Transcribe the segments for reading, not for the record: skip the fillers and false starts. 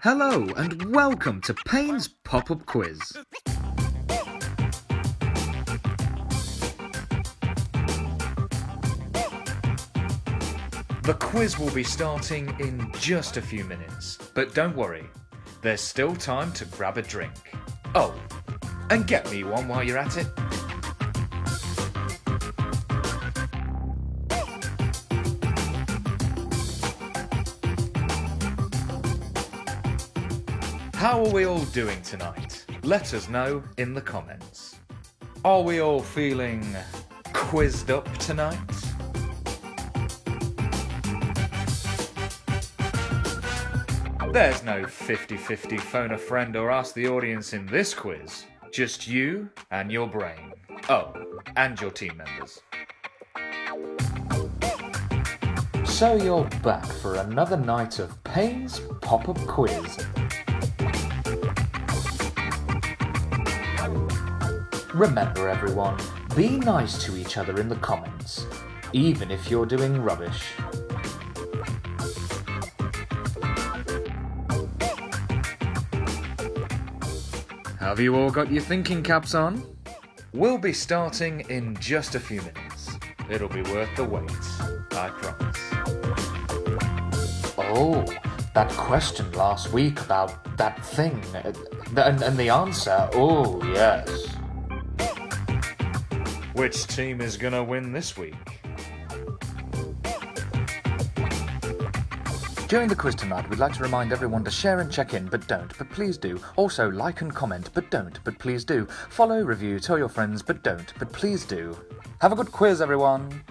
Hello and welcome to Payne's pop-up quiz. The quiz will be starting in just a few minutes, but don't worry, there's still time to grab a drink. Oh, and get me one while you're at it. How are we all doing tonight? Let us know in the comments. Are we all feeling quizzed up tonight? There's no 50-50 phone a friend or ask the audience in this quiz. Just you and your brain. Oh, and your team members. So you're back for another night of Payne's pop-up quiz. Remember everyone, be nice to each other in the comments, even if you're doing rubbish. Have you all got your thinking caps on? We'll be starting in just a few minutes. It'll be worth the wait, I promise. Oh, that question last week about that thing, and the answer, oh yes. Which team is gonna win this week? During the quiz tonight, we'd like to remind everyone to share and check in, but don't, but please do. Also, like and comment, but don't, but please do. Follow, review, tell your friends, but don't, but please do. Have a good quiz, everyone.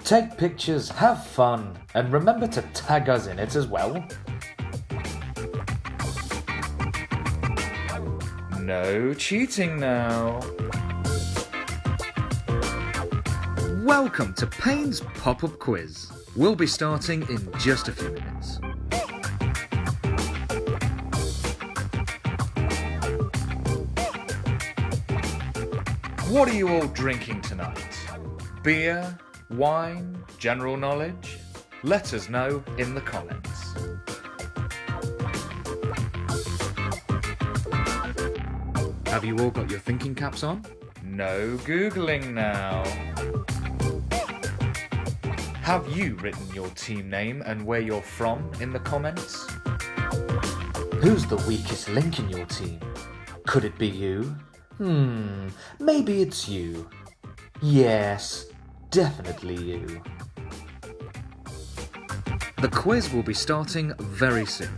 Take pictures, have fun, and remember to tag us in it as well. No cheating now. Welcome to Payne's pop-up quiz. We'll be starting in just a few minutes. What are you all drinking tonight? Beer? Wine? General knowledge? Let us know in the comments. Have you all got your thinking caps on? No Googling now. Have you written your team name and where you're from in the comments? Who's the weakest link in your team? Could it be you? Maybe it's you. Yes, definitely you. The quiz will be starting very soon.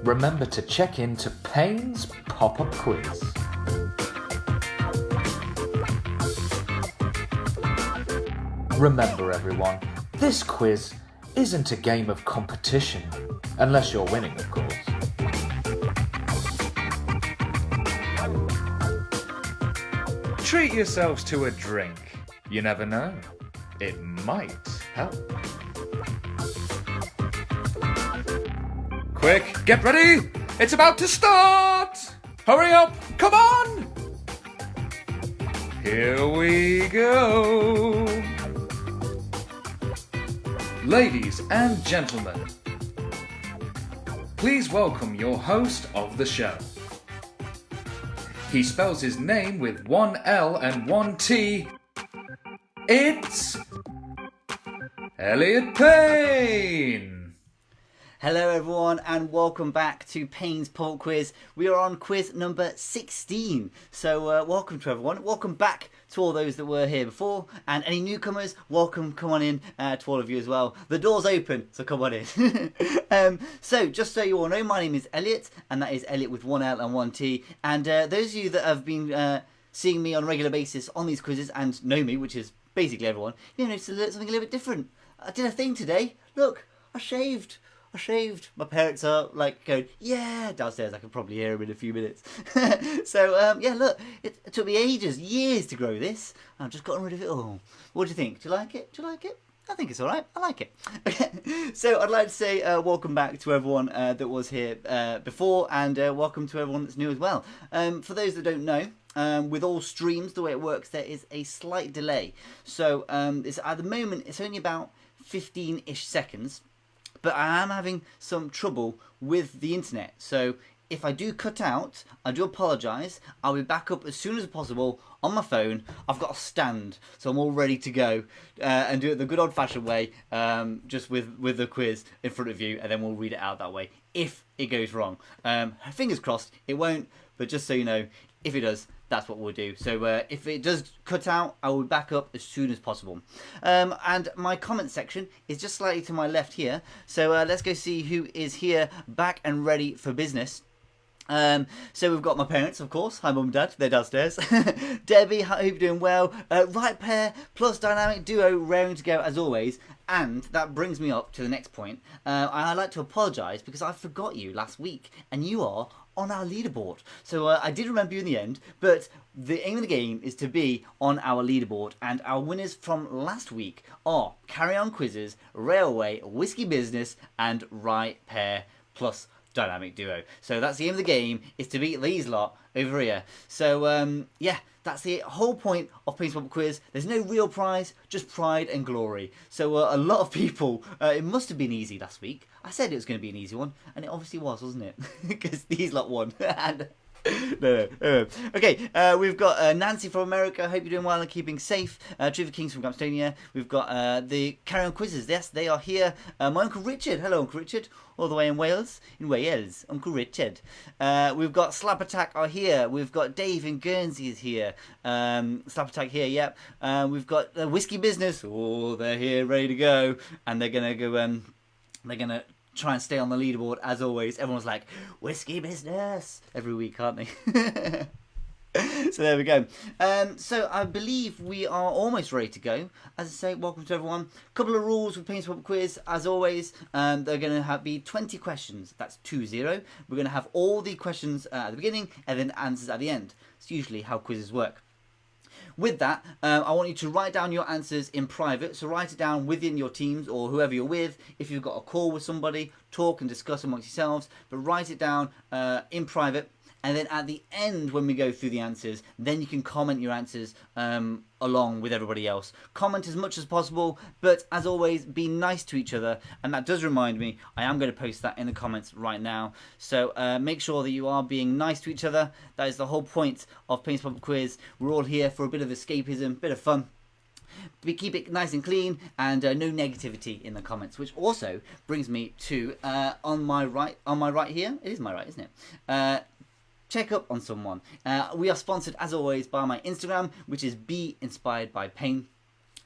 Remember to check in to Payne's pop-up quiz. Remember everyone, this quiz isn't a game of competition, unless you're winning, of course. Treat yourselves to a drink. You never know. It might help. Quick, get ready! It's about to start! Hurry up! Come on! Here we go! Ladies and gentlemen, please welcome your host of the show. He spells his name with one L and one T. It's Elliot Payne! Hello everyone and welcome back to Payne's Pop Quiz. We are on quiz number 16. So welcome to everyone. Welcome back to all those that were here before. And any newcomers, welcome, come on in to all of you as well. The door's open, so come on in. So just so you all know, my name is Elliot, and that is Elliot with one L and one T. And those of you that have been seeing me on a regular basis on these quizzes and know me, which is basically everyone, you know, it's something a little bit different. I did a thing today. Look, I shaved. My parents are like going, yeah, downstairs. I can probably hear them in a few minutes. So, yeah, look, it took me years to grow this. I've just gotten rid of it all. What do you think? Do you like it? I think it's all right. I like it. Okay. So I'd like to say welcome back to everyone that was here before, and welcome to everyone that's new as well. For those that don't know, with all streams, the way it works, there is a slight delay. So at the moment, it's only about 15-ish seconds, but I am having some trouble with the internet. So if I do cut out, I do apologise. I'll be back up as soon as possible on my phone. I've got a stand, so I'm all ready to go and do it the good old-fashioned way, just with the quiz in front of you, and then we'll read it out that way if it goes wrong. Fingers crossed it won't, but just so you know, if it does, that's what we'll do. So if it does cut out, I will be back up as soon as possible. And my comment section is just slightly to my left here. So let's go see who is here, back and ready for business. So we've got my parents, of course. Hi, Mum and Dad. They're downstairs. Debbie, I hope you're doing well. Right pair plus dynamic duo raring to go as always. And that brings me up to the next point. I'd like to apologise because I forgot you last week, and you are on our leaderboard. So I did remember you in the end, but the aim of the game is to be on our leaderboard, and our winners from last week are Carry On Quizzes, Railway, Whiskey Business, and Right Pair plus Dynamic Duo. So that's the aim of the game, is to beat these lot over here. So yeah, that's the whole point of Payne's Pop Quiz. There's no real prize, just pride and glory. So a lot of people, it must have been easy last week. I said it was going to be an easy one, and it obviously was, wasn't it? Because these lot won. And no. Okay, we've got Nancy from America. Hope you're doing well and keeping safe. Trevor Kings from Gastonia. We've got the Carry On Quizzes. Yes, they are here. My Uncle Richard. Hello, Uncle Richard. All the way in Wales. Uncle Richard. We've got Slap Attack are here. We've got Dave in Guernsey is here. Slap Attack here, yep. We've got Whiskey Business. Oh, they're here, ready to go. And they're going to go, they're going to try and stay on the leaderboard as always. Everyone's like, Whiskey Business every week, aren't they? So there we go. So I believe we are almost ready to go. As I say, welcome to everyone. Couple of rules with Payne's Pop Quiz, as always. They're going to be 20 questions. That's 20. We're going to have all the questions at the beginning and then answers at the end. It's usually how quizzes work. With that, I want you to write down your answers in private. So write it down within your teams or whoever you're with. If you've got a call with somebody, talk and discuss amongst yourselves. But write it down in private. And then at the end, when we go through the answers, then you can comment your answers along with everybody else. Comment as much as possible, but as always, be nice to each other. And that does remind me, I am going to post that in the comments right now. So make sure that you are being nice to each other. That is the whole point of Payne's Pop Quiz. We're all here for a bit of escapism, a bit of fun. We keep it nice and clean and no negativity in the comments, which also brings me to on my right here. It is my right, isn't it? Check up on someone. We are sponsored, as always, by my Instagram, which is Be Inspired by Payne.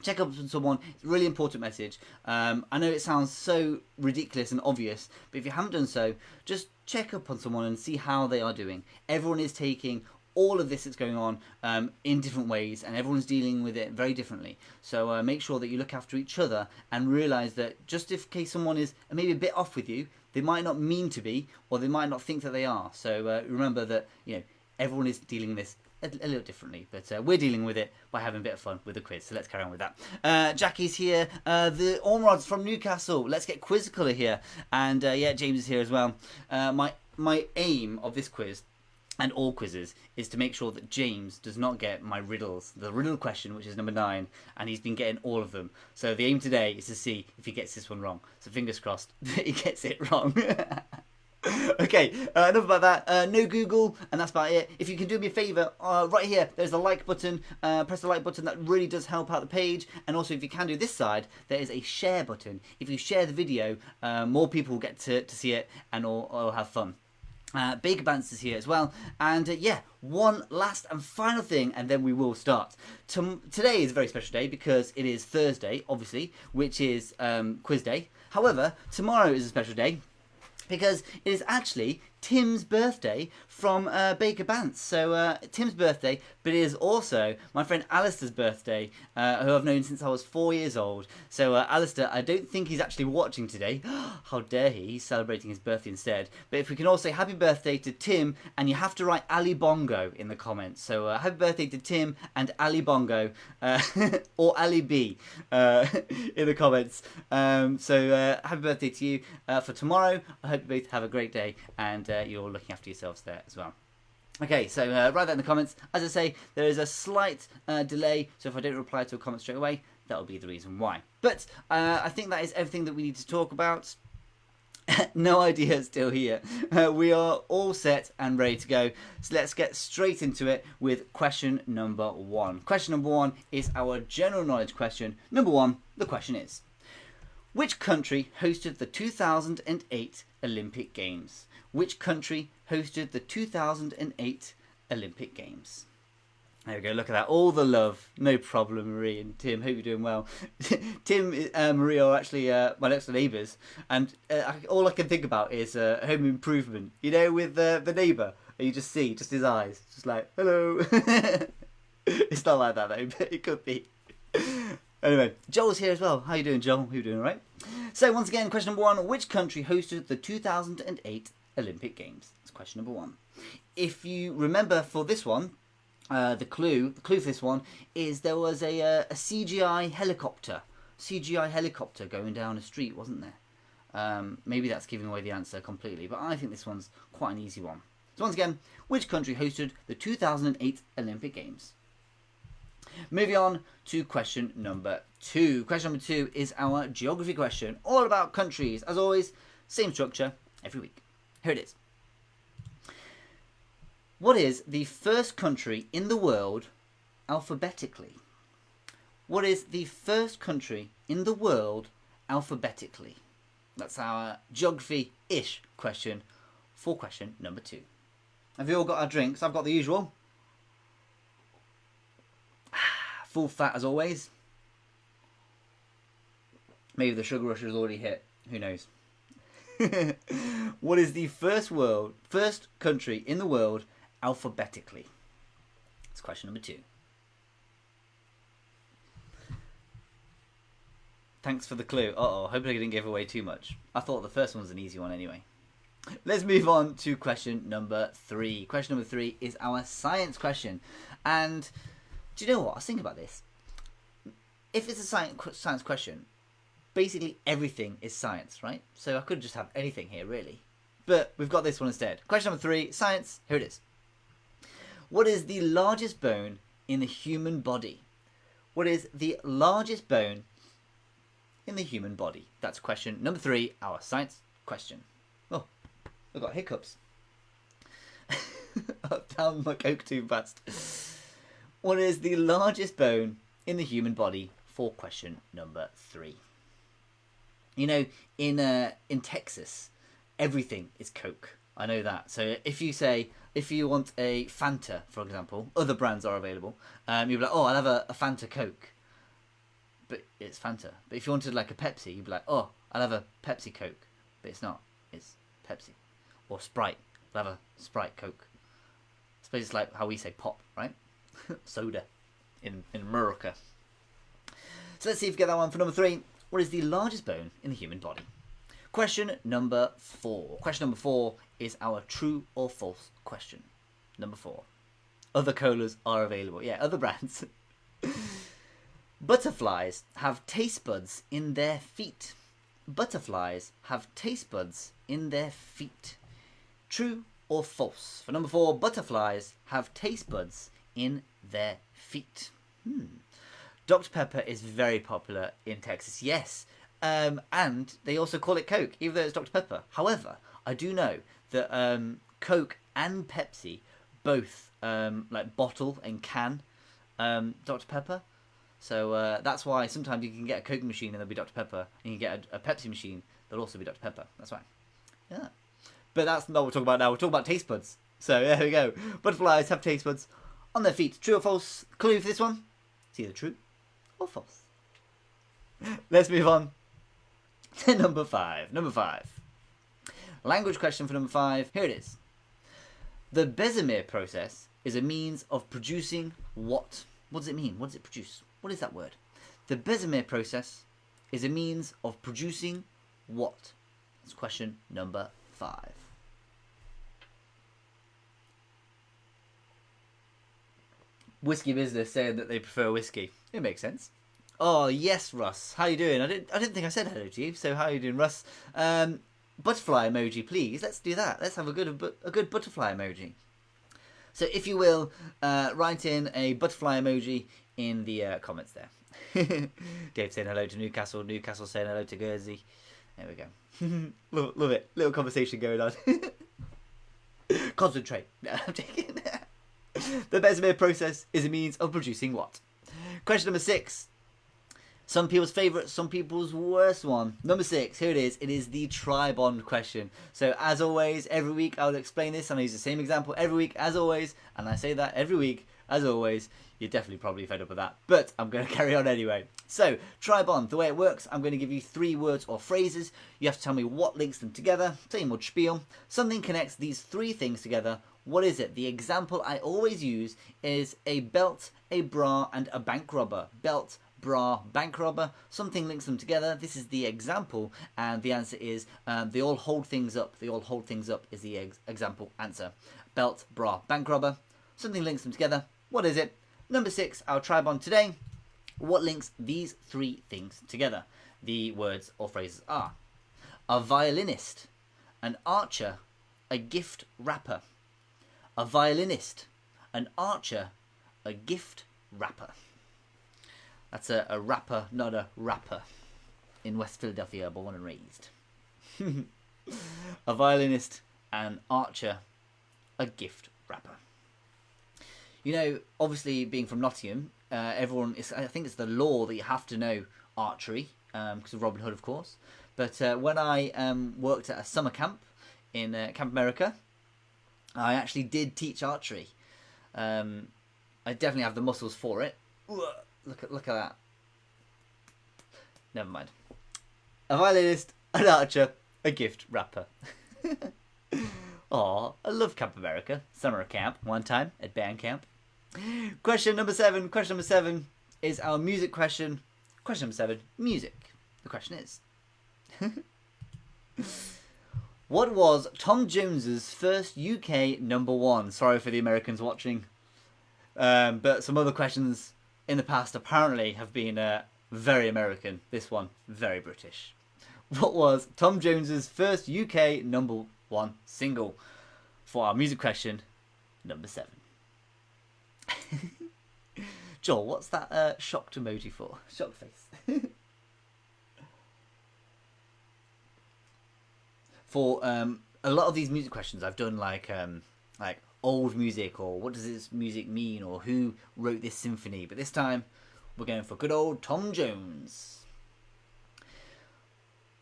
Check up on someone. It's a really important message. I know it sounds so ridiculous and obvious, but if you haven't done so, just check up on someone and see how they are doing. Everyone is taking all of this that's going on in different ways, and everyone's dealing with it very differently. So make sure that you look after each other and realise that just in case someone is maybe a bit off with you, they might not mean to be, or they might not think that they are. So remember that everyone is dealing with this a little differently, but we're dealing with it by having a bit of fun with the quiz. So let's carry on with that. Jackie's here. The Ormerods from Newcastle. Let's get quizzical here, and yeah, James is here as well. My aim of this quiz and all quizzes is to make sure that James does not get my riddles. The riddle question, which is number 9, and he's been getting all of them. So the aim today is to see if he gets this one wrong. So fingers crossed that he gets it wrong. Okay, enough about that. No Google, and that's about it. If you can do me a favour, right here, there's the like button. Press the like button. That really does help out the page. And also, if you can do this side, there is a share button. If you share the video, more people will get to see it and all have fun. Baker Bants is here as well, and yeah, one last and final thing, and then we will start. Today is a very special day because it is Thursday, obviously, which is quiz day. However, tomorrow is a special day because it is actually Tim's birthday from Baker Bants. So Tim's birthday, but it is also my friend Alistair's birthday, who I've known since I was 4 years old. So Alistair, I don't think he's actually watching today. How dare he? He's celebrating his birthday instead. But if we can all say happy birthday to Tim, and you have to write Ali Bongo in the comments. So happy birthday to Tim and Ali Bongo, or Ali B, in the comments. So happy birthday to you for tomorrow. I hope you both have a great day, and you're looking after yourselves there as well. Okay, so write that in the comments. As I say, there is a slight delay, so if I don't reply to a comment straight away, that'll be the reason why. But I think that is everything that we need to talk about. No idea still here. We are all set and ready to go. So let's get straight into it with question number 1. Question number 1 is our general knowledge question. Number 1, the question is, which country hosted the 2008 Olympic Games? Which country hosted the 2008 Olympic Games? There we go, look at that. All the love. No problem, Marie and Tim. Hope you're doing well. Tim and Marie are actually my next door neighbours. And all I can think about is Home Improvement. You know, with the neighbour. And you just see, just his eyes. Just like, hello. It's not like that, though, but it could be. Anyway, Joel's here as well. How you doing, Joel? You doing all right? So, once again, question number 1. Which country hosted the 2008 Olympic Games? That's question number 1. If you remember for this one, the clue for this one is there was a CGI helicopter going down a street, wasn't there? Maybe that's giving away the answer completely, but I think this one's quite an easy one. So once again, which country hosted the 2008 Olympic Games? Moving on to question number 2. Question number 2 is our geography question, all about countries. As always, same structure every week. Here it is. What is the first country in the world alphabetically? What is the first country in the world alphabetically? That's our geography-ish question for question number 2. Have you all got our drinks? I've got the usual. Full fat as always. Maybe the sugar rush has already hit. Who knows? What is the first country in the world alphabetically? That's question number 2. Thanks for the clue. Hopefully I didn't give away too much. I thought the first one was an easy one anyway. Let's move on to question number 3. Question number 3 is our science question. And do you know what? I was thinking about this. If it's a science question, basically everything is science, right? So I could just have anything here, really. But we've got this one instead. Question number 3, science. Here it is. What is the largest bone in the human body? What is the largest bone in the human body? That's question number 3, our science question. Oh, I've got hiccups. I've downed my Coke too fast. What is the largest bone in the human body for question number 3? You know, in Texas, everything is Coke. I know that. So if you want a Fanta, for example, other brands are available. You'll be like, I'll have a Fanta Coke. But it's Fanta. But if you wanted like a Pepsi, you'd be like, I'll have a Pepsi Coke. But it's not. It's Pepsi. Or Sprite. I'll have a Sprite Coke. I suppose it's like how we say pop, right? Soda in America. So let's see if we get that one for number 3. What is the largest bone in the human body? Question number 4. Question number 4 is our true or false question. Number 4. Other colas are available. Yeah, other brands. Butterflies have taste buds in their feet. Butterflies have taste buds in their feet. True or false? For number 4, butterflies have taste buds in their feet. Dr. Pepper is very popular in Texas, yes. And they also call it Coke, even though it's Dr. Pepper. However, I do know that Coke and Pepsi both like bottle and can Dr. Pepper. So that's why sometimes you can get a Coke machine and there'll be Dr. Pepper, and you can get a Pepsi machine, there'll also be Dr. Pepper. That's why. Yeah. But that's not what we're talking about now. We're talking about taste buds. So there we go. Butterflies have taste buds on their feet. True or false? Clue for this one? It's either true or false. Let's move on to number 5. Number 5. Language question for number 5. Here it is. The Bessemer process is a means of producing what? What does it mean? What does it produce? What is that word? The Bessemer process is a means of producing what? That's question number 5. Whiskey Business saying that they prefer whiskey. It makes sense. Oh yes, Russ. How you doing? I didn't think I said hello to you. So how are you doing, Russ? Butterfly emoji, please. Let's do that. Let's have a good butterfly emoji. So if you will, write in a butterfly emoji in the comments there. Dave saying hello to Newcastle. Newcastle saying hello to Guernsey. There we go. Love it. Little conversation going on. Concentrate. No, I'm taking the Bessemer process is a means of producing what? Question number 6. Some people's favourite, some people's worst one. Number 6, here it is. It is the tri-bond question. So as always, every week I'll explain this and I use the same example every week as always. And I say that every week as always. You're definitely probably fed up with that. But I'm going to carry on anyway. So, tri-bond, the way it works, I'm going to give you 3 words or phrases. You have to tell me what links them together. Same old spiel. Something connects these 3 things together. What is it? The example I always use is a belt, a bra, and a bank robber. Belt, bra, bank robber. Something links them together. This is the example, and the answer is they all hold things up. They all hold things up is the example answer. Belt, bra, bank robber. Something links them together. What is it? Number 6, our tri-bond today. What links these 3 things together? The words or phrases are a violinist, an archer, a gift wrapper. A violinist, an archer, a gift wrapper. That's a rapper, not a rapper. In West Philadelphia, born and raised. A violinist, an archer, a gift wrapper. You know, obviously being from Nottingham, everyone is. I think it's the law that you have to know archery because of Robin Hood, of course. But when I worked at a summer camp in Camp America, I actually did teach archery. I definitely have the muscles for it. Look at that. Never mind. A violinist, an archer, a gift wrapper. Aw, I love Camp America. Summer camp, one time at band camp. Question number 7. Question number 7 is our music question. Question number 7, music. The question is, what was Tom Jones's first UK number 1? Sorry for the Americans watching. But some other questions in the past apparently have been very American. This one, very British. What was Tom Jones's first UK number 1 single? For our music question, number 7. Joel, what's that shocked emoji for? Shocked face. For a lot of these music questions, I've done like old music, or what does this music mean, or who wrote this symphony. But this time, we're going for good old Tom Jones.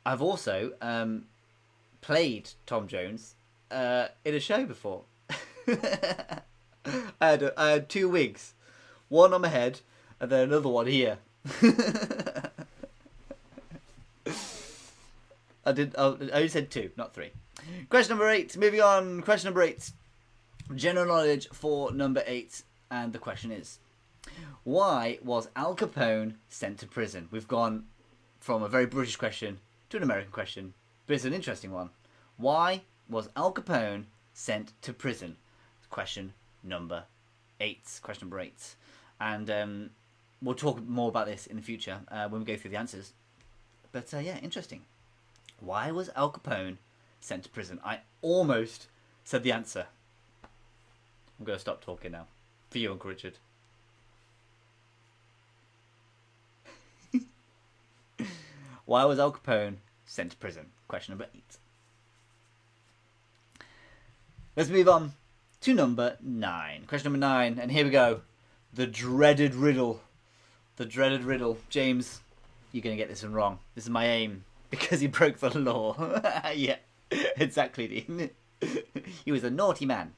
I've also played Tom Jones in a show before. I had 2 wigs, one on my head and then another one here. I only said 2, not 3. Question number 8. Moving on. Question number 8. General knowledge for number 8, and the question is, why was Al Capone sent to prison? We've gone from a very British question to an American question, but it's an interesting one. Why was Al Capone sent to prison? Question number 8. Question number 8. And we'll talk more about this in the future when we go through the answers. But yeah, interesting. Why was Al Capone sent to prison? I almost said the answer. I'm going to stop talking now. For you, Uncle Richard. Why was Al Capone sent to prison? Question number 8. Let's move on to number 9. Question number 9, and here we go. The dreaded riddle. The dreaded riddle. James, you're going to get this one wrong. This is my aim, because he broke the law. Yeah, exactly, Dean. He was a naughty man.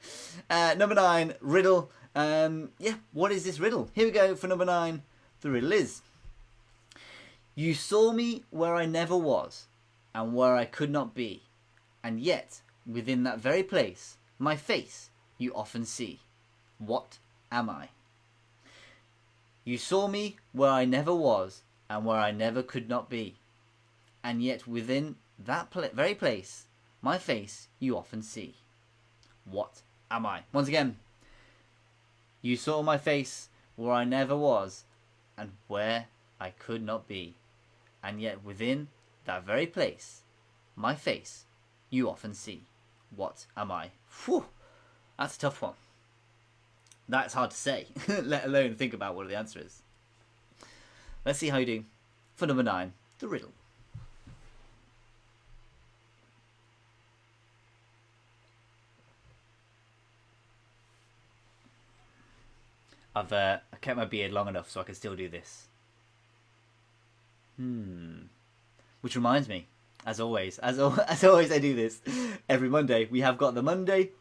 Number 9, riddle. Yeah, what is this riddle? Here we go for number 9. The riddle is, you saw me where I never was, and where I could not be, and yet, within that very place, my face you often see. What am I? You saw me where I never was, and where I never could not be, and yet within that very place, my face you often see. What am I? Once again, you saw my face where I never was, and where I could not be, and yet within that very place, my face you often see. What am I? Whew, that's a tough one. That's hard to say, let alone think about what the answer is. Let's see how you do for number 9, the riddle. I've kept my beard long enough so I can still do this. Which reminds me, as always I do this every Monday. We have got the Monday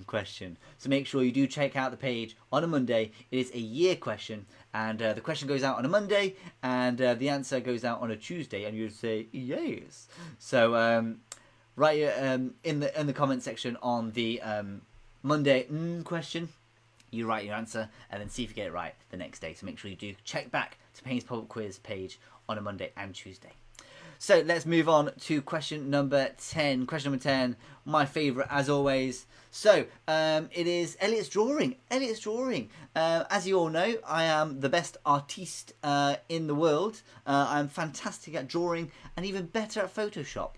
question. So make sure you do check out the page on a Monday. It is a year question, and the question goes out on a Monday, and the answer goes out on a Tuesday, and you say yes. So write in the comment section on the Monday question. You write your answer and then see if you get it right the next day. So make sure you do check back to Payne's Pop Quiz page on a Monday and Tuesday. So let's move on to question number 10. Question number 10, my favourite as always. So it is Elliot's drawing. Elliot's drawing. As you all know, I am the best artiste in the world. I'm fantastic at drawing and even better at Photoshop.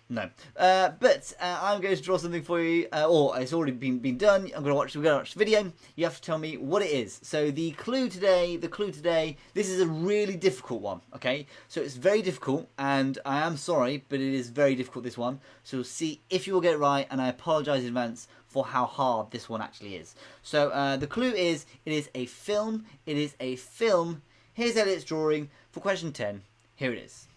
No, but I'm going to draw something for you, or it's already been done. We're going to watch the video. You have to tell me what it is. So the clue today, this is a really difficult one. Okay, so it's very difficult, and I am sorry, but it is very difficult, this one. So we'll see if you will get it right, and I apologise in advance for how hard this one actually is. So the clue is, it is a film. It is a film. Here's Elliot's drawing for question 10. Here it is.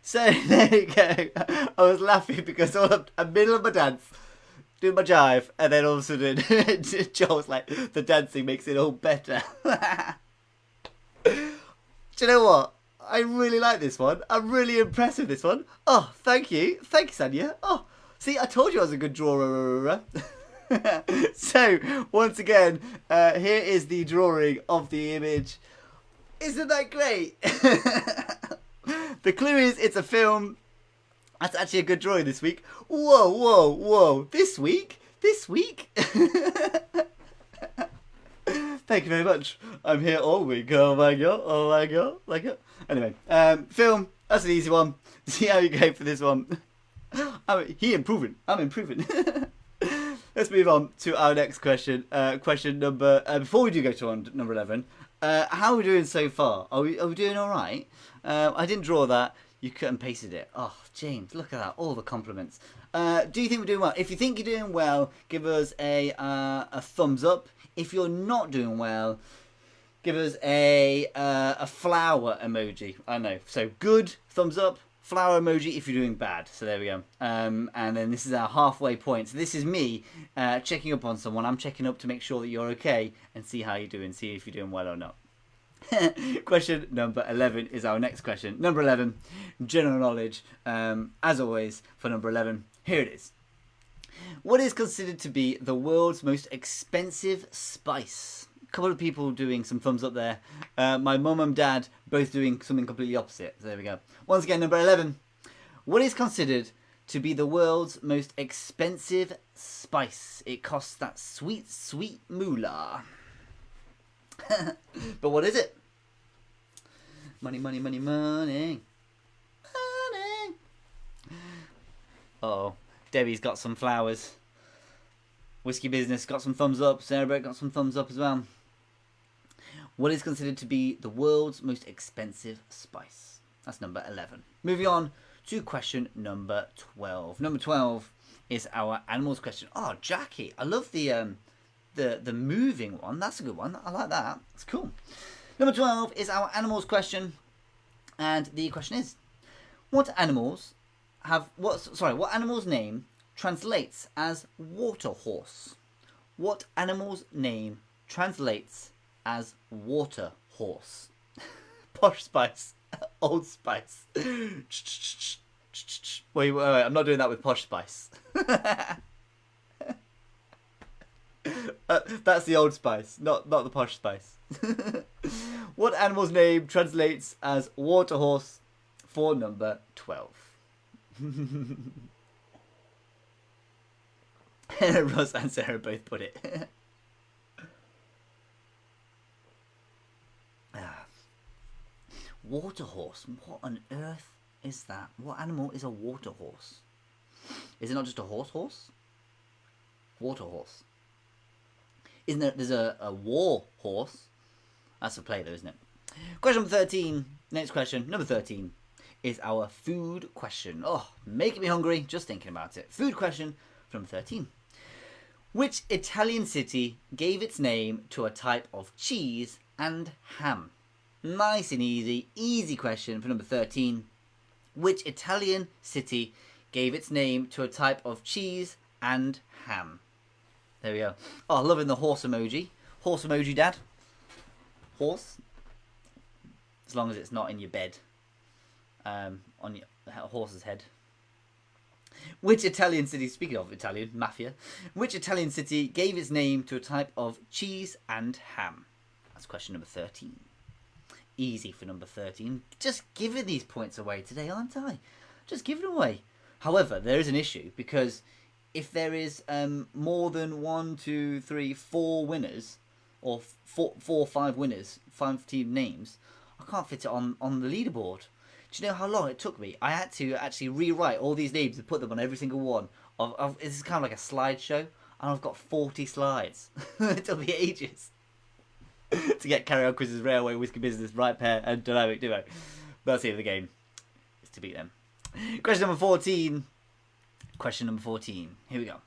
So there you go. I was laughing because all I'm in the middle of my dance, doing my jive, and then all of a sudden Joel's like, the dancing makes it all better. Do you know what? I really like this one. I'm really impressed with this one. Oh, thank you. Thank you, Sanya. Oh, see, I told you I was a good drawer. So, once again, here is the drawing of the image. Isn't that great? The clue is, it's a film. That's actually a good drawing this week. Whoa. This week? Thank you very much. I'm here all week. Oh my god. Anyway, film. That's an easy one. See how you go for this one. I'm improving. Let's move on to our next question. Question number. Before we do go to number 11, how are we doing so far? Are we doing all right? I didn't draw that. You cut and pasted it. Oh, James, look at that. All the compliments. Do you think we're doing well? If you think you're doing well, give us a thumbs up. If you're not doing well, give us a flower emoji. I know. So good, thumbs up. Flower emoji if you're doing bad. So there we go. And then this is our halfway point. So this is me checking up on someone. I'm checking up to make sure that you're okay and see how you're doing. See if you're doing well or not. Question number 11 is our next question. Number 11, general knowledge. As always, for number 11, here it is. What is considered to be the world's most expensive spice? A couple of people doing some thumbs up there. My mum and dad both doing something completely opposite. So there we go. Once again, number 11. What is considered to be the world's most expensive spice? It costs that sweet, sweet moolah. But what is it? Money. Uh-oh. Debbie's got some flowers. Whiskey Business got some thumbs up. Sarah Brett got some thumbs up as well. What is considered to be the world's most expensive spice? That's number 11. Moving on to question number 12. Number 12 is our animals question. Oh, Jackie, I love the moving one. That's a good one. I like that. It's cool. Number 12 is our animals question, and the question is, what animals name translates as water horse? What animal's name translates as water horse? Posh Spice, Old Spice. Wait, I'm not doing that with Posh Spice. That's the Old Spice, not the Posh Spice. What animal's name translates as water horse for number 12? Russ and Sarah both put it. Water horse. What on earth is that? What animal is a water horse? Is it not just a horse? Water horse. Isn't there? There's a war horse. That's a play though, isn't it? Question number 13. Next question, number 13, is our food question. Oh, making me hungry just thinking about it. Food question for number 13. Which Italian city gave its name to a type of cheese and ham? Nice and easy. Easy question for number 13. Which Italian city gave its name to a type of cheese and ham? There we go. Oh, loving the horse emoji. Horse emoji, Dad. Horse. As long as it's not in your bed. On your horse's head. Which Italian city, speaking of Italian, mafia, which Italian city gave its name to a type of cheese and ham? That's question number 13. Easy for number 13. Just giving these points away today, aren't I? Just giving away. However, there is an issue, because if there is more than 1, 2, 3, 4 winners, or 4 or 5 winners, 5 team names, I can't fit it on the leaderboard. Do you know how long it took me? I had to actually rewrite all these names and put them on every single one. This is kind of like a slideshow, and I've got 40 slides. It took me ages to get Carry On Quizzes, Railway, Whiskey Business, Right Pair, and Dynamic Duo. That's the end of the game, is to beat them. Question number 14. Question number 14. Here we go.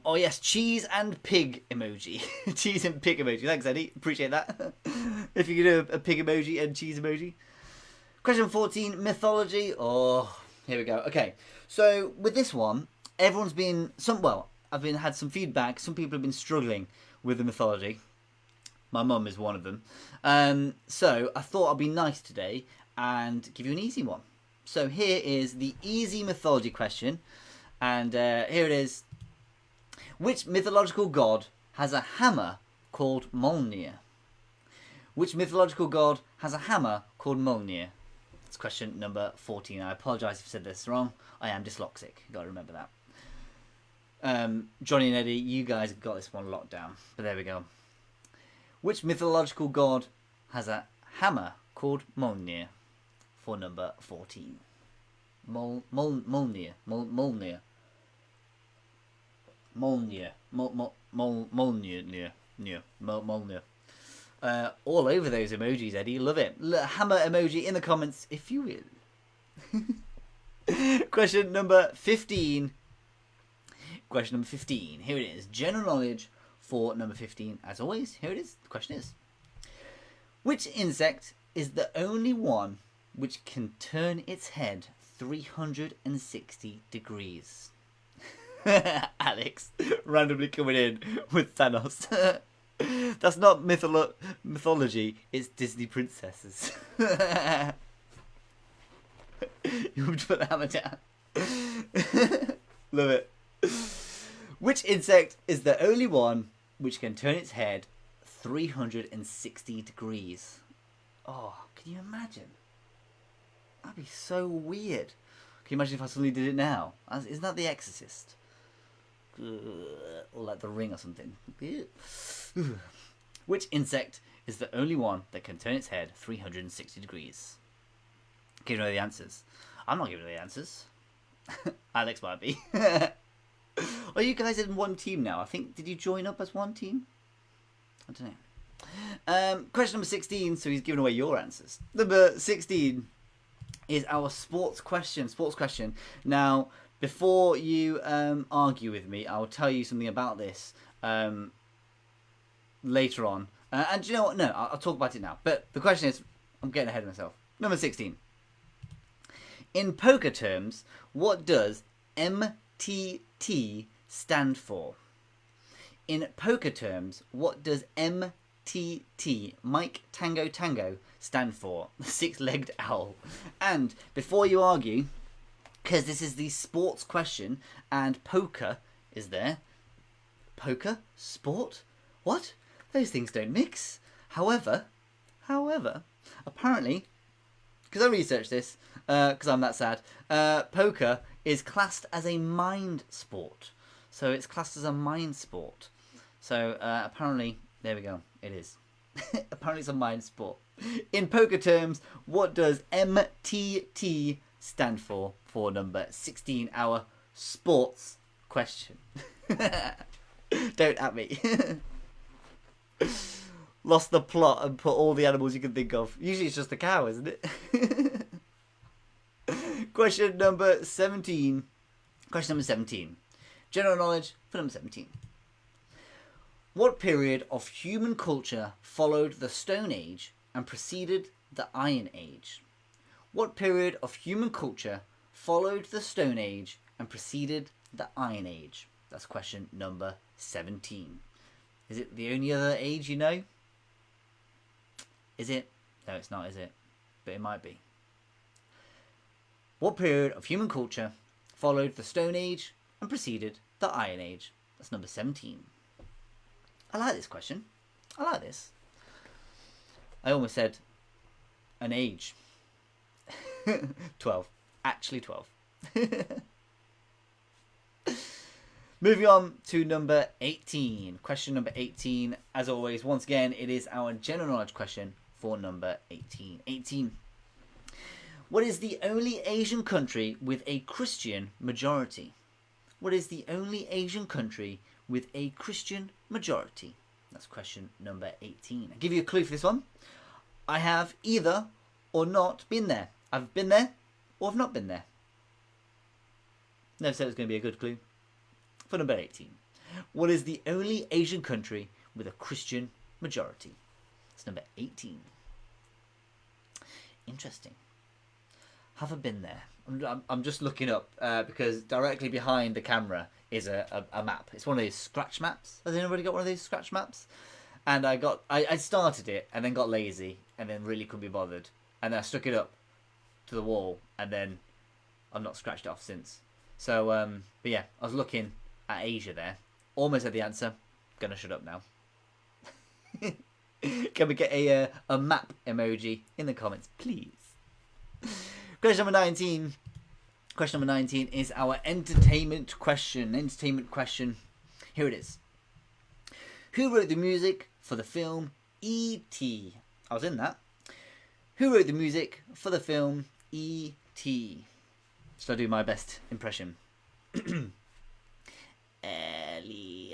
Oh yes, cheese and pig emoji. Cheese and pig emoji. Thanks, Eddie. Appreciate that. If you could do a pig emoji and cheese emoji. Question 14, mythology. Oh, here we go. Okay, so with this one, everyone's been had some feedback. Some people have been struggling with the mythology. My mum is one of them. So I thought I'd be nice today and give you an easy one. So here is the easy mythology question, and here it is. Which mythological god has a hammer called Mjolnir? Which mythological god has a hammer called Mjolnir? That's question number 14. I apologise if I said this wrong. I am dyslexic. You've got to remember that. Johnny and Eddie, you guys have got this one locked down. But there we go. Which mythological god has a hammer called Mjolnir? For number 14. Mjolnir. All over those emojis, Eddie. Love it. Hammer emoji in the comments if you will. Question number 15. Question number 15. Here it is. General knowledge for number 15. As always, here it is. The question is, which insect is the only one which can turn its head 360 degrees? Alex randomly coming in with Thanos. That's not mythology, it's Disney princesses. You would put the hammer down. Love it. Which insect is the only one which can turn its head 360 degrees? Oh, can you imagine? That'd be so weird. Can you imagine if I suddenly did it now? Isn't that The Exorcist? Or like The Ring or something. Which insect is the only one that can turn its head 360 degrees? Giving away the answers. I'm not giving away the answers. Alex might be. Are you guys in one team now? I think, did you join up as one team? I don't know. Question number 16, so he's giving away your answers. Number 16 is our sports question. Now, before you argue with me, I'll tell you something about this later on. And do you know what? No, I'll talk about it now. But the question is, I'm getting ahead of myself. Number 16. In poker terms, what does MTT stand for? In poker terms, what does MTT, Mike Tango Tango, stand for? The six-legged owl. And before you argue, because this is the sports question, and poker is there. Poker? Sport? What? Those things don't mix. However, apparently, because I researched this, because I'm that sad, poker is classed as a mind sport. So it's classed as a mind sport. So apparently, there we go, it is. Apparently it's a mind sport. In poker terms, what does MTT stand for number 16, our sports question? Don't at me. Lost the plot and put all the animals you can think of. Usually it's just a cow, isn't it? Question number 17. Question number 17. General knowledge for number 17. What period of human culture followed the Stone Age and preceded the Iron Age? What period of human culture followed the Stone Age and preceded the Iron Age? That's question number 17. Is it the only other age you know? Is it? No, it's not, is it? But it might be. What period of human culture followed the Stone Age and preceded the Iron Age? That's number 17. I like this question. I like this. I almost said an age. 12. Actually 12. Moving on to number 18. Question number 18. As always, once again, it is our general knowledge question for number 18. 18. What is the only Asian country with a Christian majority? What is the only Asian country with a Christian majority? That's question number 18. I'll give you a clue for this one. I have either or not been there. I've been there or I've not been there. Never said it was going to be a good clue. For number 18. What is the only Asian country with a Christian majority? It's number 18. Interesting. Haven't been there. I'm just looking up because directly behind the camera is a map. It's one of those scratch maps. Has anybody got one of those scratch maps? And I started it and then got lazy and then really couldn't be bothered. And then I stuck it up to the wall and then I've not scratched it off since. So, but yeah, I was looking at Asia there. Almost had the answer. Gonna shut up now. Can we get a map emoji in the comments, please? Question number 19. Question number 19 is our entertainment question. Entertainment question. Here it is. Who wrote the music for the film E.T.? I was in that. Who wrote the music for the film E.T.? Should I do my best impression? Elliot.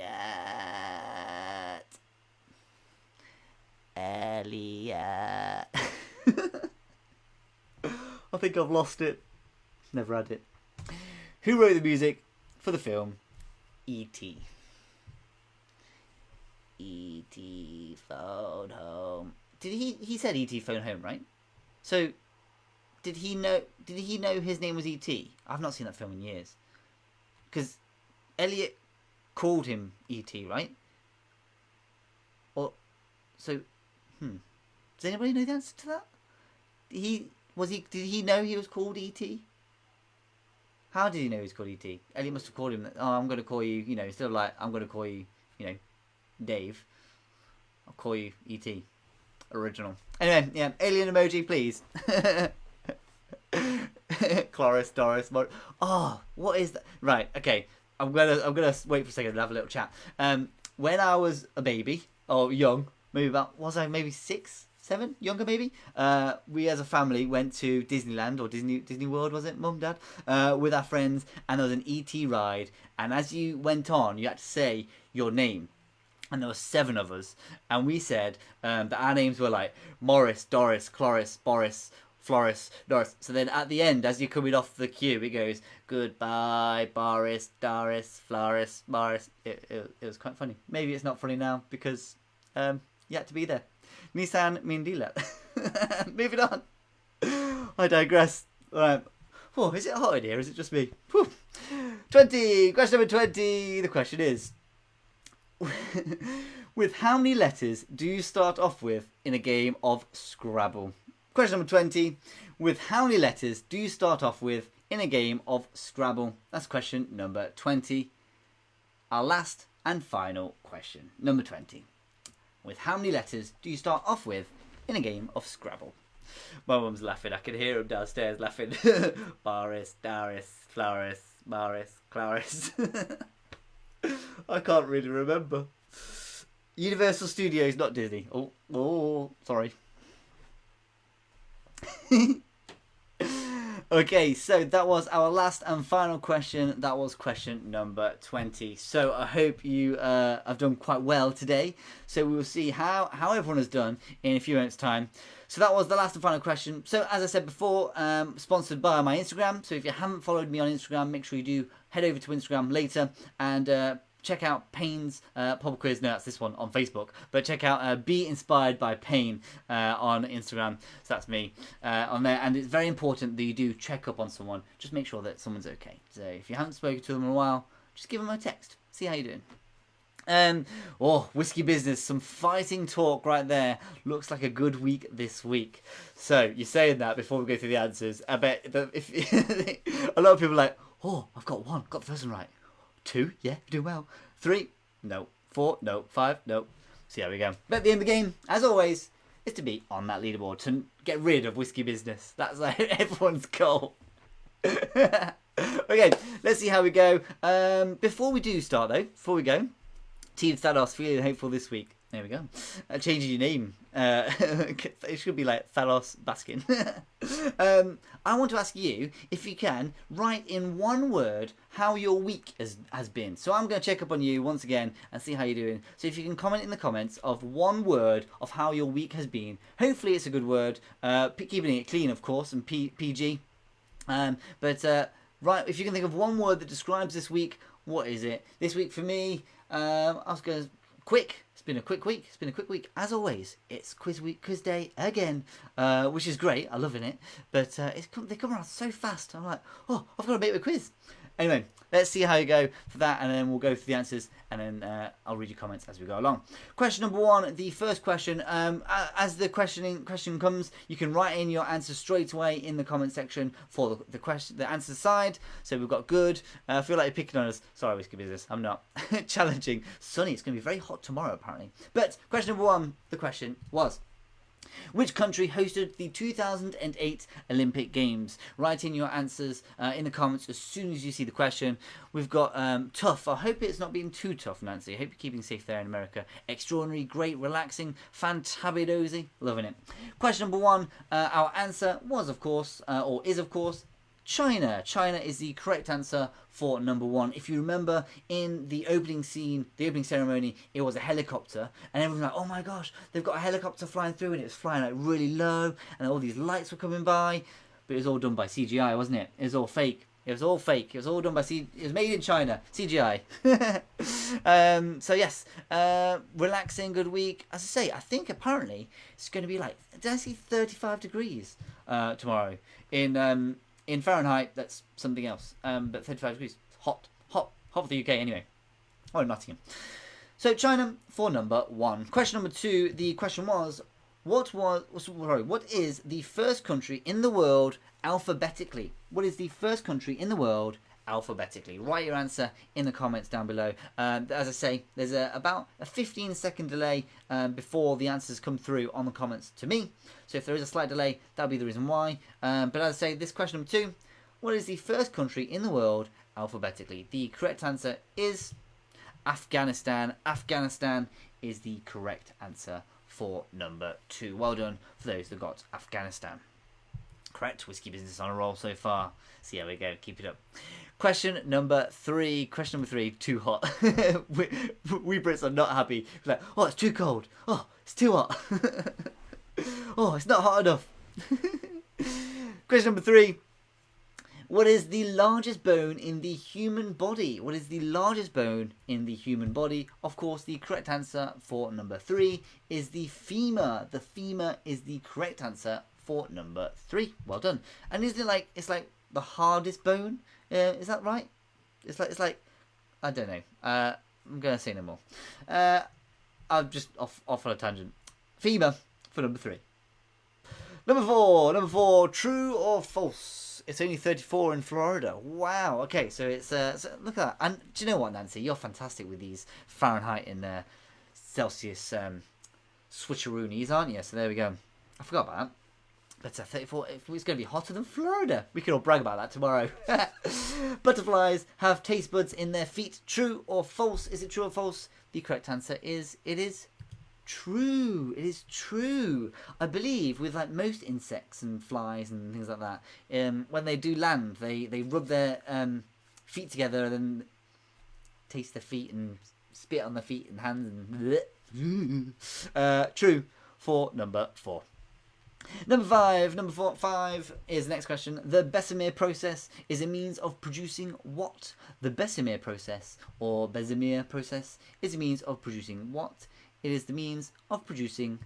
I think I've lost it. Never had it. Who wrote the music for the film E.T.? E.T. phone home. He said E.T. phone home, right? So did he know his name was E.T.? I've not seen that film in years. Because Elliot called him E.T., right? Or so does anybody know the answer to that? Did he know he was called E.T.? How did he know he was called E.T.? Elliot must have called him, oh, I'm going to call you, instead of like, I'm going to call you, Dave. I'll call you E.T. Original. Anyway, yeah, alien emoji, please. Cloris, Doris, oh, what is that? Right, okay. I'm gonna wait for a second and have a little chat. When I was a baby, or young, maybe 6, 7, younger maybe. We as a family went to Disneyland or Disney World, was it, Mum, Dad? With our friends, and there was an ET ride. And as you went on, you had to say your name. And there were 7 of us, and we said that our names were like Morris, Doris, Cloris, Boris, Floris, Norris. So then at the end, as you're coming off the queue, it goes, goodbye, Boris, Doris, Floris, Morris. It was quite funny. Maybe it's not funny now because you had to be there. Nissan Mindila. Moving on. I digress. All right. Oh, is it hot in here? Is it just me? Whew. 20. Question number 20. The question is, with how many letters do you start off with in a game of Scrabble? Question number 20. With how many letters do you start off with in a game of Scrabble? That's question number 20. Our last and final question. Number 20. With how many letters do you start off with in a game of Scrabble? My mum's laughing. I can hear him downstairs laughing. Boris, Doris, Floris, Morris, Claris. I can't really remember. Universal Studios, not Disney. Oh, sorry. Okay, so that was our last and final question. That was question number 20. So I hope you have done quite well today. So we will see how everyone has done in a few minutes' time. So that was the last and final question. So as I said before, sponsored by my Instagram. So if you haven't followed me on Instagram, make sure you do head over to Instagram later and check out Payne's pop quiz. No, that's this one on Facebook. But check out Be Inspired by Payne on Instagram. So that's me on there. And it's very important that you do check up on someone. Just make sure that someone's okay. So if you haven't spoken to them in a while, just give them a text. See how you're doing. Whiskey Business, some fighting talk right there. Looks like a good week this week. So you're saying that before we go through the answers. I bet that if a lot of people are like, oh, I've got one, got the first one right. 2, yeah, you're doing well. 3, no. 4, no. 5, no. See how we go. But at the end of the game, as always, is to be on that leaderboard to get rid of Whiskey Business. That's like everyone's goal. Okay, let's see how we go. Before we do start though, before we go, Team Thanos feeling hopeful this week. There we go. Changing your name. It should be like Thanos Baskin. I want to ask you, if you can, write in one word how your week has been. So I'm going to check up on you once again and see how you're doing. So if you can comment in the comments of one word of how your week has been. Hopefully it's a good word. Keeping it clean, of course, and PG. Right, if you can think of one word that describes this week, what is it? This week for me, I was going to... Quick. It's been a quick week. As always, it's quiz day again, which is great. I'm loving it. But they come around so fast. I'm like, oh, I've got to make a quiz. Anyway, let's see how you go for that, and then we'll go through the answers, and then I'll read your comments as we go along. Question number 1, the first question. As the question comes, you can write in your answer straight away in the comment section for the answer side. So we've got good. I feel like you're picking on us. Sorry, Whiskey Business. I'm not. Challenging. Sunny. It's going to be very hot tomorrow, apparently. But question number 1, the question was, which country hosted the 2008 Olympic Games? Write in your answers in the comments as soon as you see the question. We've got tough. I hope it's not being too tough, Nancy. I hope you're keeping safe there in America. Extraordinary, great, relaxing, fantabidozy. Loving it. Question number 1. Our answer was, of course, or is, of course, China. China is the correct answer for number 1. If you remember in the opening scene, the opening ceremony, it was a helicopter, and everyone was like, oh my gosh, they've got a helicopter flying through, and it was flying like really low, and all these lights were coming by, but it was all done by CGI, wasn't it? It was all fake. It was all fake. It was all done by it was made in China. CGI. So yes, relaxing, good week. As I say, I think apparently it's going to be like, did I see 35 degrees tomorrow in Fahrenheit? That's something else. But 35 degrees, hot for the UK anyway. Oh, Nottingham. So China for number 1. Question number 2. The question was, what is the first country in the world alphabetically? What is the first country in the world alphabetically? Write your answer in the comments down below. As I say, there's about a 15-second delay before the answers come through on the comments to me. So if there is a slight delay, that'll be the reason why. But as I say, this question number 2, what is the first country in the world alphabetically? The correct answer is Afghanistan. Afghanistan is the correct answer for number 2. Well done for those that got Afghanistan. Correct. Whiskey Business on a roll so far. See how we go. Keep it up. Question number 3. Question number 3. Too hot. we Brits are not happy. We're like, oh, it's too cold. Oh, it's too hot. Oh, it's not hot enough. Question number 3. What is the largest bone in the human body? What is the largest bone in the human body? Of course, the correct answer for number 3 is the femur. The femur is the correct answer for number 3. Well done. And isn't it like, it's like the hardest bone? Is that right? It's like I don't know. I'm gonna say no more. I'm just off on a tangent. Femur for number 3. Number 4. True or false? It's only 34 in Florida. Wow. Okay, so it's so look at that. And do you know what, Nancy? You're fantastic with these Fahrenheit and Celsius switcheroonies, aren't you? So there we go. I forgot about that. But 34, it's going to be hotter than Florida. We can all brag about that tomorrow. Butterflies have taste buds in their feet. True or false? Is it true or false? The correct answer is it is true. It is true. I believe with like most insects and flies and things like that, when they do land, they rub their feet together and then taste their feet and spit on their feet and hands and true for number 4. Number 5 is the next question. The Bessemer process is a means of producing what? The Bessemer process or Bessemer process is a means of producing what? It is the means of producing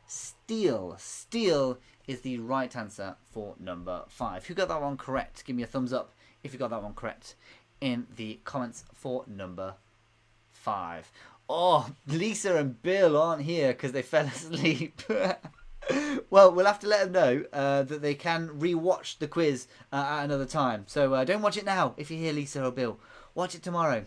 steel. Steel is the right answer for number 5. Who got that one correct? Give me a thumbs up if you got that one correct in the comments for number 5. Oh, Lisa and Bill aren't here because they fell asleep. Well, we'll have to let them know that they can re-watch the quiz at another time. So don't watch it now if you hear Lisa or Bill. Watch it tomorrow.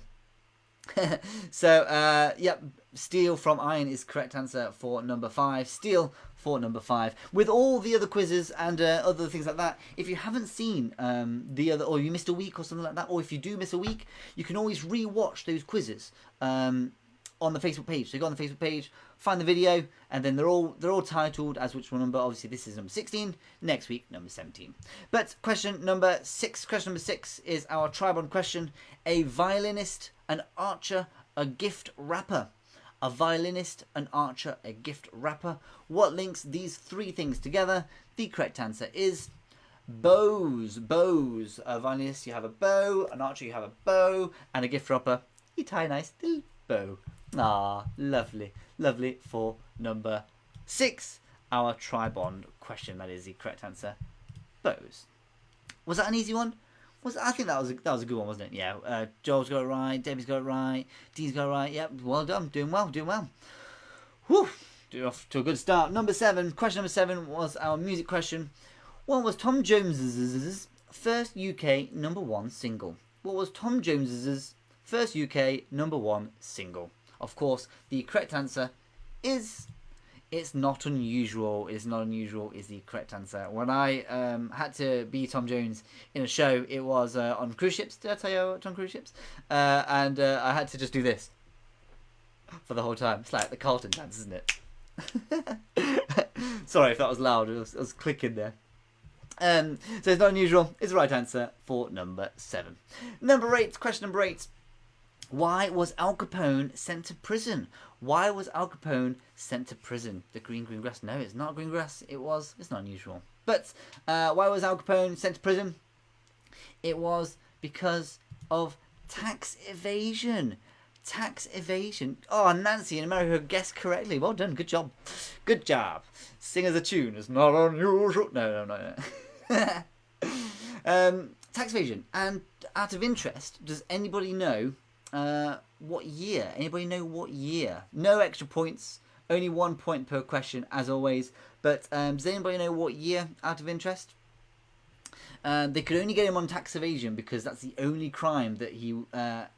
So, yep, steel from iron is correct answer for number 5. Steel for number 5. With all the other quizzes and other things like that, if you haven't seen the other, or you missed a week or something like that, or if you do miss a week, you can always re-watch those quizzes on the Facebook page. So you go on the Facebook page, find the video, and then they're all titled as which one number. Obviously, this is number 16. Next week, number 17. But question number 6. Question number 6 is our Tribond question. A violinist, an archer, a gift wrapper. A violinist, an archer, a gift wrapper. What links these 3 things together? The correct answer is bows. Bows. A violinist, you have a bow. An archer, you have a bow. And a gift wrapper, you tie a nice little bow. Ah, lovely. Lovely for number 6. Our Tribond question. That is the correct answer. Bows. Was that an easy one? I think that was a good one, wasn't it? Yeah. Joel's got it right. Debbie's got it right. Dee's got it right. Yep. Well done. Doing well. Whew. Off to a good start. Number 7. Question number 7 was our music question. What was Tom Jones's first UK number 1 single? What was Tom Jones's first UK number 1 single? Of course, the correct answer is it's not unusual. It's not unusual is the correct answer. When I had to be Tom Jones in a show, it was on cruise ships. Did I tell you on cruise ships? And I had to just do this for the whole time. It's like the Carlton dance, isn't it? Sorry if that was loud. It was clicking there. So it's not unusual. It's the right answer for number 7. Number 8. Question number 8. Why was Al Capone sent to prison? Why was Al Capone sent to prison? The green grass? No, it's not green grass. It's not unusual. But why was Al Capone sent to prison? It was because of tax evasion. Tax evasion. Oh, Nancy in America guessed correctly. Well done. Good job. Good job. Sing as a tune. It's not unusual. No. Tax evasion. And out of interest, does anybody know what year? Anybody know what year? No extra points, only 1 point per question as always. But does anybody know what year out of interest? They could only get him on tax evasion because that's the only crime that he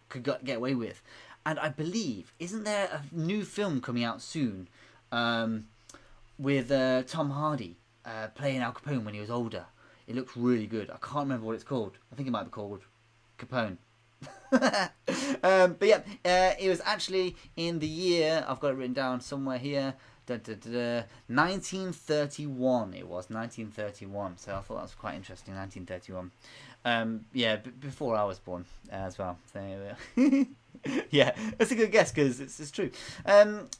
could get away with. And I believe, isn't there a new film coming out soon with Tom Hardy playing Al Capone when he was older? It looks really good. I can't remember what it's called. I think it might be called Capone. But yeah, it was actually in the year, I've got it written down somewhere here, 1931. It was 1931, so I thought that was quite interesting. 1931. Yeah, before I was born as well. So Yeah, that's a good guess because it's true.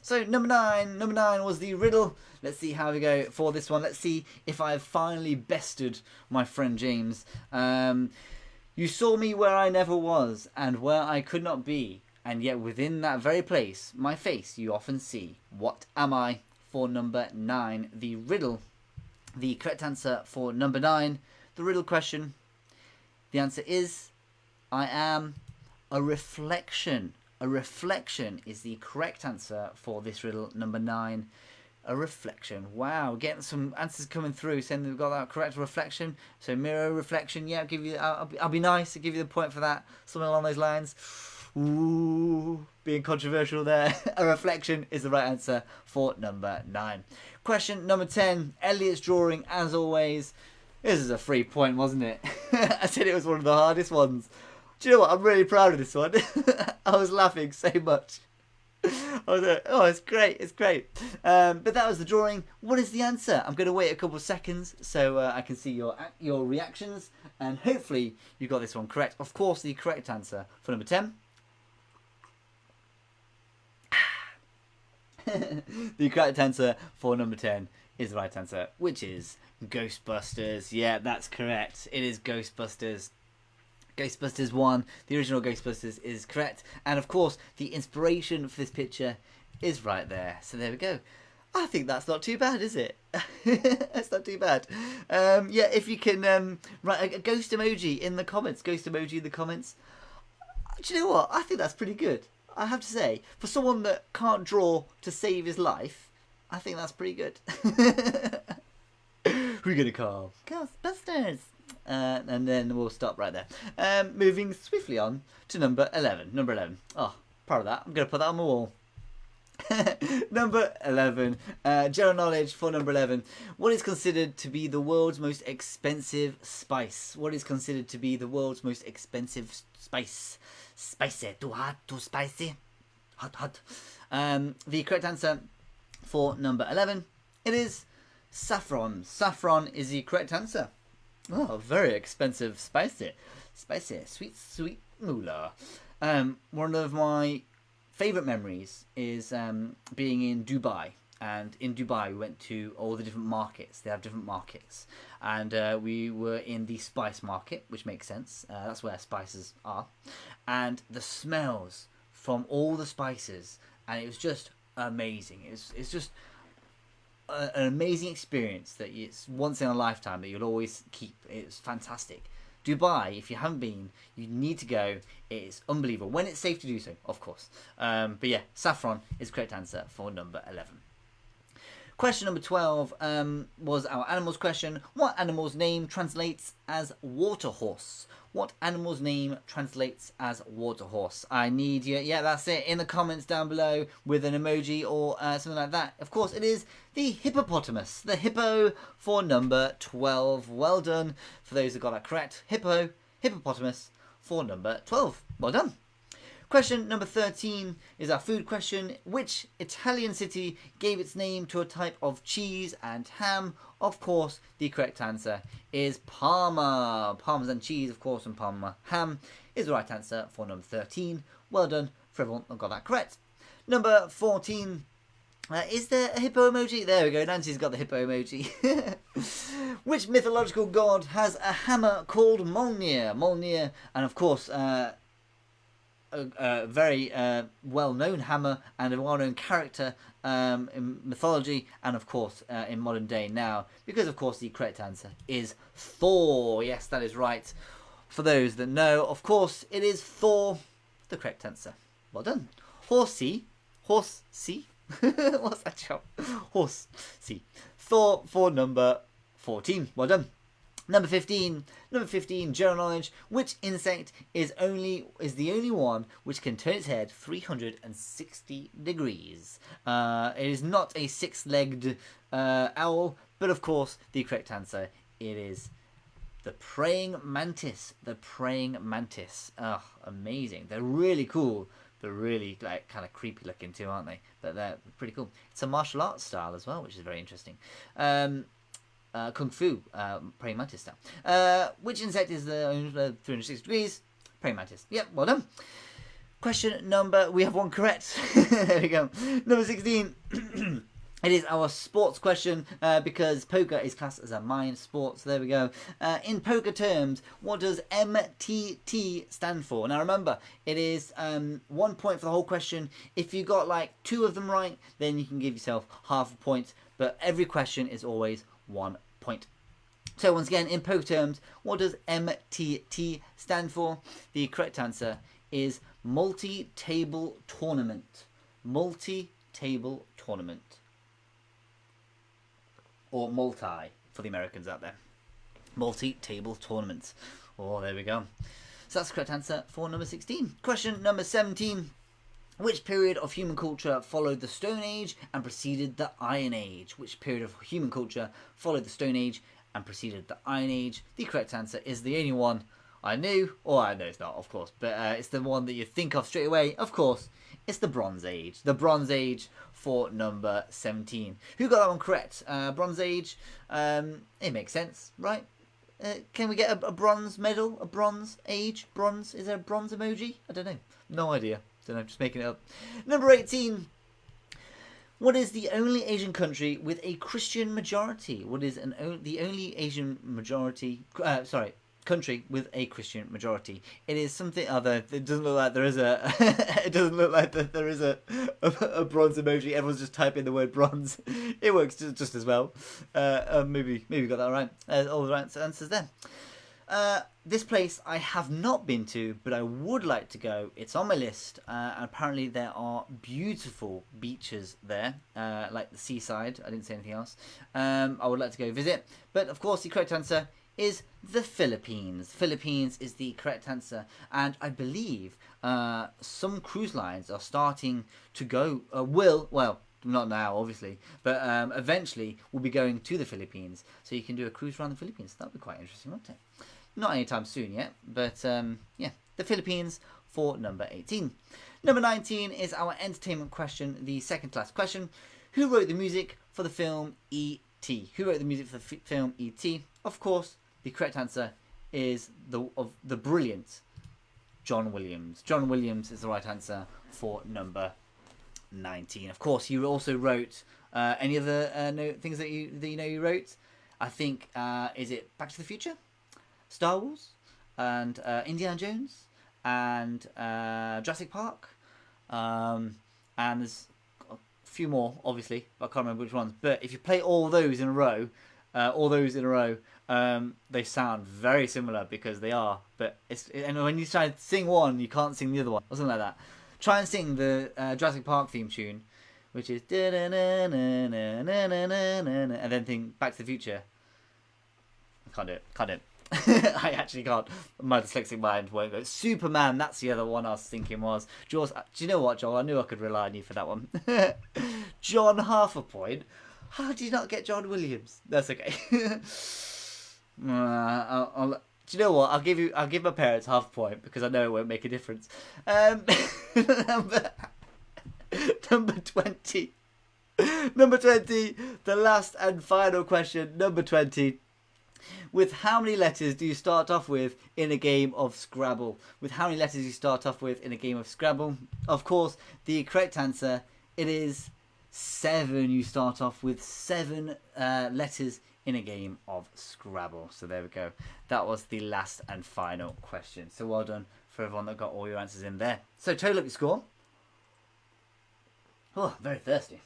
So number nine was the riddle. Let's see how we go for this one. Let's see if I've finally bested my friend James. You saw me where I never was and where I could not be, and yet within that very place, my face you often see. What am I? For number 9, the riddle. The correct answer for number 9, the riddle question. The answer is, I am a reflection. A reflection is the correct answer for this riddle, number 9. A reflection. Wow, getting some answers coming through saying they've got that correct reflection. So mirror reflection. Yeah, I'll be nice to give you the point for that. Something along those lines. Ooh, being controversial there. A reflection is the right answer for number 9. Question number 10. Elliot's drawing, as always. This is a 3 point, wasn't it? I said it was one of the hardest ones. Do you know what? I'm really proud of this one. I was laughing so much. I was like, oh, it's great, it's great. But that was the drawing. What is the answer? I'm going to wait a couple of seconds so I can see your reactions. And hopefully you got this one correct. Of course, the correct answer for number 10. The correct answer for number 10 is the right answer, which is Ghostbusters. Yeah, that's correct. It is Ghostbusters. Ghostbusters 1, the original Ghostbusters, is correct. And of course, the inspiration for this picture is right there. So there we go. I think that's not too bad, is it? That's not too bad. Yeah, if you can write a ghost emoji in the comments. Ghost emoji in the comments. Do you know what? I think that's pretty good. I have to say, for someone that can't draw to save his life, I think that's pretty good. Who are we going to call? Ghostbusters. And then we'll stop right there. Moving swiftly on to number 11. Number 11. Oh, proud of that. I'm going to put that on the wall. Number 11. General knowledge for number 11. What is considered to be the world's most expensive spice? What is considered to be the world's most expensive spice? Spicy. Too hot, too spicy. Hot, hot. The correct answer for number 11, it is saffron. Saffron is the correct answer. Oh, very expensive spicy. Spicy. Sweet, sweet moolah. One of my favourite memories is being in Dubai. And in Dubai, we went to all the different markets. They have different markets. And we were in the spice market, which makes sense. That's where spices are. And the smells from all the spices. And it was just amazing. It's just an amazing experience that it's once in a lifetime that you'll always keep. It's fantastic. Dubai, if you haven't been, you need to go. It's unbelievable. When it's safe to do so, of course. But yeah, saffron is the correct answer for number 11. Question number 12 was our animals question. What animal's name translates as water horse? What animal's name translates as water horse? I need you. Yeah, that's it. In the comments down below with an emoji or something like that. Of course, it is the hippopotamus. The hippo for number 12. Well done for those that got that correct. Hippopotamus for number 12. Well done. Question number 13 is our food question. Which Italian city gave its name to a type of cheese and ham? Of course, the correct answer is Parma. Parmesan cheese, of course, and Parma ham is the right answer for number 13. Well done for everyone that got that correct. Number 14. Is there a hippo emoji? There we go. Nancy's got the hippo emoji. Which mythological god has a hammer called Mjolnir? Mjolnir, and of course, a very well-known hammer and a well-known character in mythology and of course in modern day now, because of course the correct answer is Thor. Yes, that is right. For those that know, of course it is Thor, the correct answer. Well done. Horsey. What's that job? Horsey. Thor for number 14. Well done. Number 15, general knowledge. Which insect is the only one which can turn its head 360 degrees? It is not a six-legged owl, but of course the correct answer, it is the praying mantis. The praying mantis. Oh, amazing. They're really cool, but really like kind of creepy looking too, aren't they? But they're pretty cool. It's a martial arts style as well, which is very interesting. Kung Fu, praying mantis style. Which insect is the 360 degrees? Praying mantis. Yep, well done. We have one correct. There we go. Number 16. It is our sports question because poker is classed as a mind sport. So there we go. In poker terms, what does MTT stand for? Now remember, it is 1 point for the whole question. If you got like 2 of them right, then you can give yourself half a point. But every question is always 1 point. So once again, in poker terms, what does MTT stand for? The correct answer is multi-table tournament. Multi-table tournament. Or multi for the Americans out there. Multi-table tournament. Oh, there we go. So that's the correct answer for number 16. Question number 17. Which period of human culture followed the Stone Age and preceded the Iron Age? Which period of human culture followed the Stone Age and preceded the Iron Age? The correct answer is the only one I knew. Or I know it's not, of course. But it's the one that you think of straight away. Of course, it's the Bronze Age. The Bronze Age for number 17. Who got that one correct? Bronze Age. It makes sense, right? Can we get a bronze medal? A bronze age? Bronze? Is there a bronze emoji? I don't know. No idea. Don't know. Just making it up. Number 18. What is the only Asian country with a Christian majority? What is the only Asian country with a Christian majority? It is something other. It doesn't look like there is a. It doesn't look like that there is a bronze emoji. Everyone's just typing the word bronze. It works just as well. Maybe we got that right. All the right answers there. This place I have not been to, but I would like to go. It's on my list. And apparently there are beautiful beaches there, like the seaside. I didn't say anything else. I would like to go visit. But of course, the correct answer is the Philippines. Philippines is the correct answer. And I believe some cruise lines are starting to go, not now, obviously, but eventually we'll be going to the Philippines. So you can do a cruise around the Philippines. That would be quite interesting, wouldn't it? Not anytime soon yet, but yeah, the Philippines for number 18. Number 19 is our entertainment question, the second to last question. Who wrote the music for the film E.T.? Who wrote the music for the film E.T.? Of course, the correct answer is the brilliant John Williams. John Williams is the right answer for number 19. Of course, you also wrote any other things that you know you wrote. I think is it Back to the Future, Star Wars, and Indiana Jones, and Jurassic Park, and there's a few more, obviously, but I can't remember which ones. But if you play all those in a row, they sound very similar because they are. But and when you try to sing one, you can't sing the other one, or something like that. Try and sing the Jurassic Park theme tune, which is and then think Back to the Future. I can't do it. I actually can't. My dyslexic mind won't go. Superman, that's the other one I was thinking was. Jaws. Do you know what, Joel? I knew I could rely on you for that one. John, half a point. How did you not get John Williams? That's okay. Do you know what? I'll give my parents half a point because I know it won't make a difference. Number 20. Number 20. The last and final question. Number 20. With how many letters do you start off with in a game of Scrabble? With how many letters do you start off with in a game of Scrabble? Of course, the correct answer, it is 7. You start off with 7 letters in a game of Scrabble. So there we go. That was the last and final question. So well done for everyone that got all your answers in there. So total up your score. Oh, very thirsty.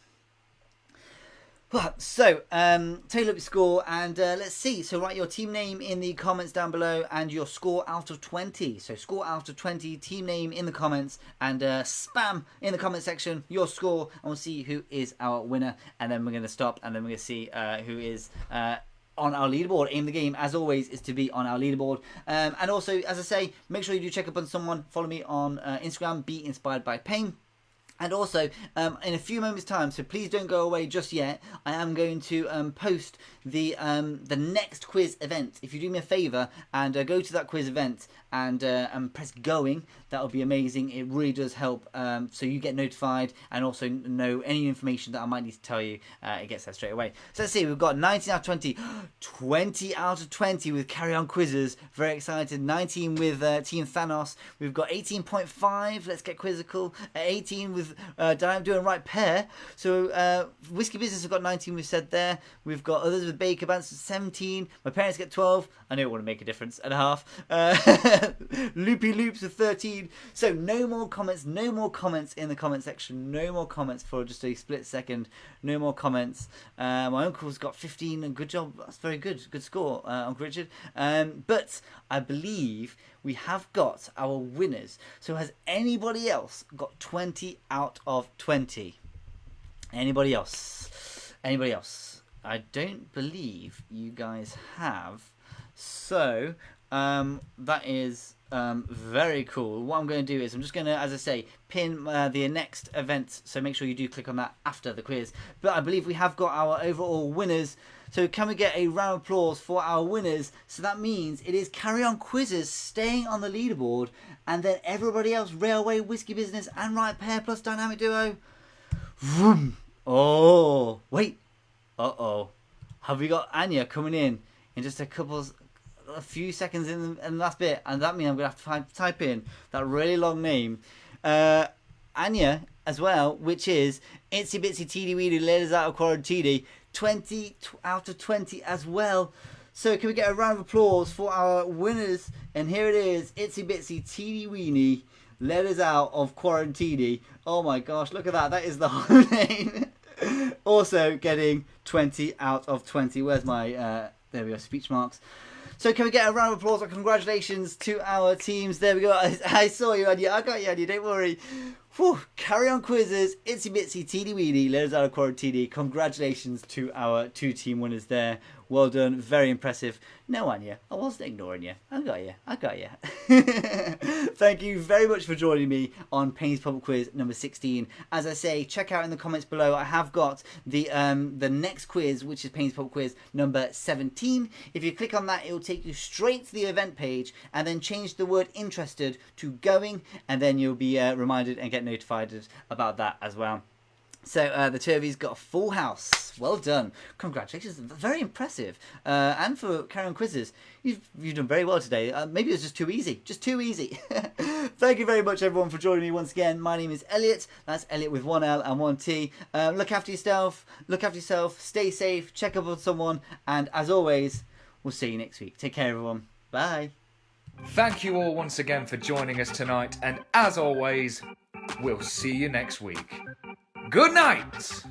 So, total up your score and let's see. So write your team name in the comments down below and your score out of 20. So score out of 20, team name in the comments, and spam in the comment section your score, and we'll see who is our winner. And then we're going to stop, and then we're going to see who is on our leaderboard. Aim the game, as always, is to be on our leaderboard. And also, as I say, make sure you do check up on someone. Follow me on Instagram, Be Inspired by Payne. And also, in a few moments' time, so please don't go away just yet, I am going to post the next quiz event. If you do me a favour and go to that quiz event and press going, that would be amazing. It really does help, so you get notified and also know any information that I might need to tell you. It gets there straight away. So let's see, we've got 19 out of 20, 20 out of 20 with Carry On Quizzes. Very excited. 19 with Team Thanos. We've got 18.5. Let's get quizzical. 18 with doing right pair. So Whiskey Business have got 19. We've said there. We've got others with Baker Bants 17. My parents get 12. I know it wouldn't make a difference and a half. Loopy Loops with 13. So no more comments. No more comments in the comment section. No more comments for just a split second. No more comments. My uncle's got 15. And good job. That's very good. Good score, Uncle Richard. But I believe we have got our winners. So has anybody else got 20 out of 20? Anybody else? Anybody else? I don't believe you guys have. So that is very cool. What I'm going to do is I'm just going to, as I say, pin the next event. So make sure you do click on that after the quiz. But I believe we have got our overall winners. So can we get a round of applause for our winners? So that means it is Carry On Quizzes staying on the leaderboard, and then everybody else, Railway, Whiskey Business, and Right Pair plus Dynamic Duo. Vroom. Oh, wait. Uh-oh. Have we got Anya coming in just a few seconds in the last bit? And that means I'm going to have to type in that really long name. Anya as well, which is Itsy Bitsy Teeny Weeny Ladies Out of Quarantine. 20 out of 20 as well. So can we get a round of applause for our winners? And here it is, Itsy Bitsy Teeny Weeny Let Us Out of Quarantine. Oh my gosh, look at that. That is the whole name. Also getting 20 out of 20. Where's my, there we go, speech marks. So can we get a round of applause and congratulations to our teams? There we go. I saw you, Anya. I got you, Anya. Don't worry. Whew. Carry On Quizzes, Itsy Bitsy Teeny Weeny, Let Us Out of Quarantine. Congratulations to our two team winners there. Well done. Very impressive. No, Anya, I wasn't ignoring you. I got you. I got you. Thank you very much for joining me on Payne's Pub Quiz number 16. As I say, check out in the comments below. I have got the next quiz, which is Payne's Pub Quiz number 17. If you click on that, it will take you straight to the event page, and then change the word interested to going, and then you'll be reminded and get notified about that as well. So the two of you's got a full house. Well done. Congratulations. Very impressive. And for Carry On Quizzes, you've done very well today. Maybe it was just too easy. Just too easy. Thank you very much, everyone, for joining me once again. My name is Elliot. That's Elliot with one L and one T. Look after yourself. Look after yourself. Stay safe. Check up on someone. And as always, we'll see you next week. Take care, everyone. Bye. Thank you all once again for joining us tonight. And as always, we'll see you next week. Good night!